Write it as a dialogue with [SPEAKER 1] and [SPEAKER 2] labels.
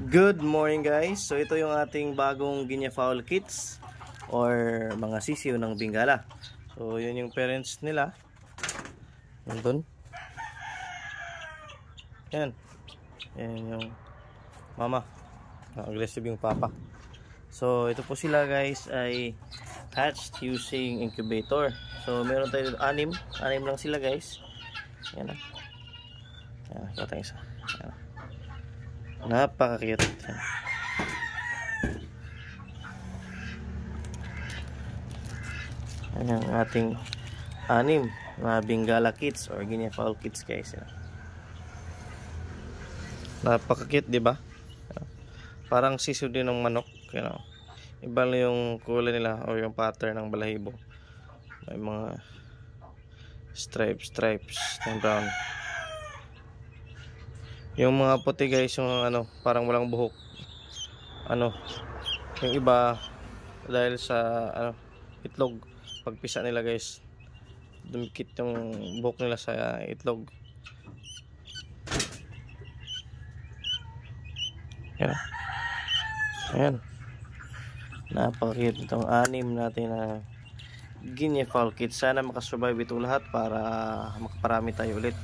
[SPEAKER 1] Good morning guys. So ito yung ating bagong Guinea Fowl kits or mga sisiw ng Bengala. So yun yung parents nila. Nandun. Yan. Yan yung mama. Aggressive yung papa. So ito po sila guys ay hatched using incubator. So meron tayo 6 lang sila guys. Yan na. Yan, ito isa. Yan. Napaka-cute. Yan ang ating 6 na Bengala kits or Guinea Fowl kits guys. Napaka-cute, di ba? Parang sisiw din ng manok, you know. Iba lang yung kulay nila o yung pattern ng balahibo. May mga stripes ng brown. Yung mga puti guys, yung parang walang buhok. Yung iba dahil sa itlog, pagpisa nila guys, dumikit yung buhok nila sa itlog. Yan. Ayan. Napaka-cute itong 6 natin na Guinea Fowl kits. Sana makasurvive itong lahat para makaparami tayo ulit.